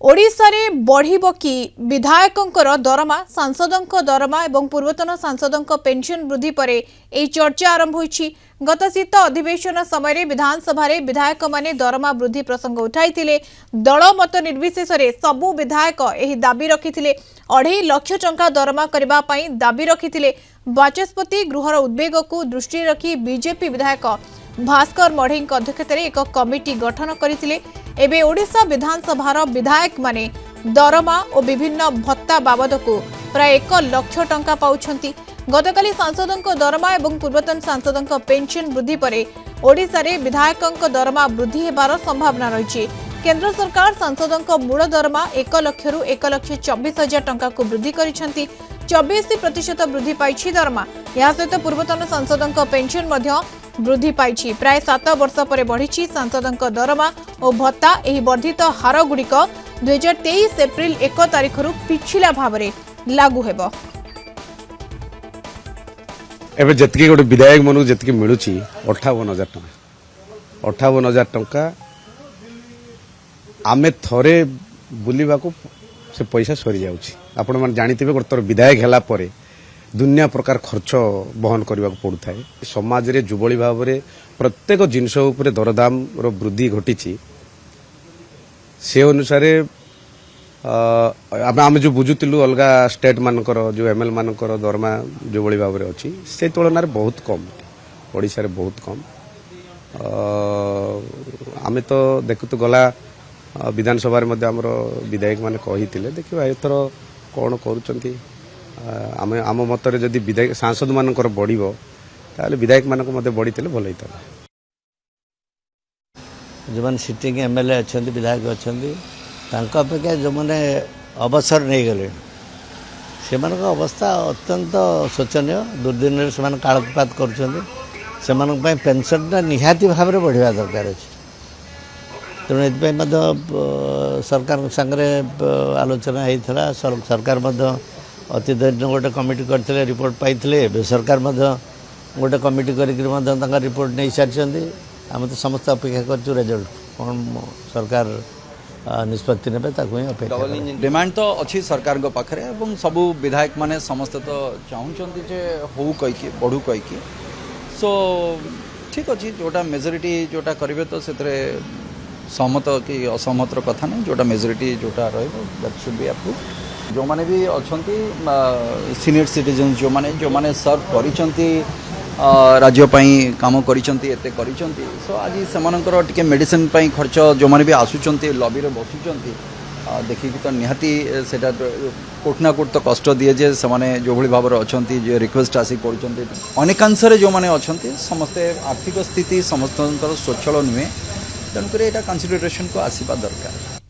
ओडिशा रे बढ़िबो कि विधायकंकर दरमा सांसदों दरमा एवं पूर्वतन सांसदों पेंशन वृद्धि पर यह चर्चा आरंभ होईछि। गत शीत अधिवेशन समय विधानसभा रे विधायक माने दरमा वृद्धि प्रसंग उठाइथिले। दल मत निर्विशेष रे सबु विधायक एही दाबी रखिथिले। 2.5 लाख टंका दरमा करबा पई दाबी रखिथिले। बाचस्पति गृहर उद्वेग को दृष्टि रखी बीजेपी विधायक भास्कर मढ़ई अध्यक्षतार एक कमिटी गठन करथिले। एबे ओडिशा विधानसभार विधायक माने दरमा और विभिन्न भत्ता बाबद को प्राय 1 लाख टंका पाउछंती। गतकाली सांसदों दरमा और पूर्वतन सांसदों पेंशन वृद्धि पर ओडिशा रे विधायकों दरमा वृद्धि हेबार संभावना रही। केंद्र सरकार सांसदों मूल दरमा 1 लाख रु 1,24,000 टंका को वृद्धि करिसेंती। 84% वृद्धि पाइछि दरमा। या सहित पूर्वतन सांसदों पेंशन मध्य वृद्धि पाइछि। प्राय 7 वर्ष पर बढ़ी सांसदों दरमा और भत्ता। एही वर्धित हार गुड़िक 2023 एप्रिल 1 तारिख रु पिछिला भाव में लागू हेबो। एबे जतकी गोटे विधायक मन जतकी मिलुची 58,000 टंका 58,000 टंका आमे थरे बुलिबा को से पैसा सरी जाउची। आपण मन जानिथिबे गोटे विधायक हैला परे दुनिया प्रकार खर्च बहन करने को पड़ू थाए। समाज रे जुबली भाव में प्रत्येक जिनस उपरे दरदाम रो वृद्धि घटी से अनुसार आम जो बुझुलु अलगा स्टेट मानकर जो एमएल मानकर दरमा जो भाई भाव में अच्छी से तुलन में बहुत कम ओडिशा रे बहुत कम। आम तो देखु तो गला विधानसभा आमर विधायक माने कही देखिए एथर कौन करुँच आम मतरे जदि विधायक सांसद मानकर बढ़िबो ताले विधायक मानक मते बढ़ीते भल होता। जो मैंने सिटिंग एमएलए अच्छा विधायक अच्छा अपेक्षा जो मैंने अवसर नहीं गले से अवस्था अत्यंत शोचनीय। दुर्दिन से कालपात कर पेनसन निहाती भाव में बढ़िया दरकार अच्छे। तेणु ये सरकार सांगे आलोचना होता। सरकार अति दैन्य गोटे कमिटी करते रिपोर्ट पाई सरकार गोटे कमिटी कर रिपोर्ट नहीं सारी। आम तो समस्त अपेक्षा कर रिजल्ट कौन सरकार निष्पत्ति ने अपेक्षा डिमांड तो अच्छी सरकार पाखे और सबू विधायक माने समस्त तो चाहूँगी जे हो कहीकि बढ़ू कहीकि सो ठीक अच्छे जोटा मेजोरिटी जोटा करेंगे तो से सहमत कि असहमतर कथा नहीं। जोटा मेजोरिटी जोटा दैट शुड बी अप्रूव्ड। जो माने भी अच्छी सीनियर सिटीजन जो माने सर्व करिसेंती राज्य काम करिसेंती सो आज से टिके मेडिसिन पई खर्च जो माने भी आसुचंती लॉबी रे बसुचंती देखिए तो निहाती सेटा कोटना कोट तो कष्ट दिए जे से माने जो भली भाव अच्छी जो रिक्वेस्ट आसी करुचंती अनेकांश जो माने अच्छी समस्ते आर्थिक स्थिति समस्त स्वच्छल नुहे तेणुक यहाँ कनसिडरेशन को आसवा दरकार।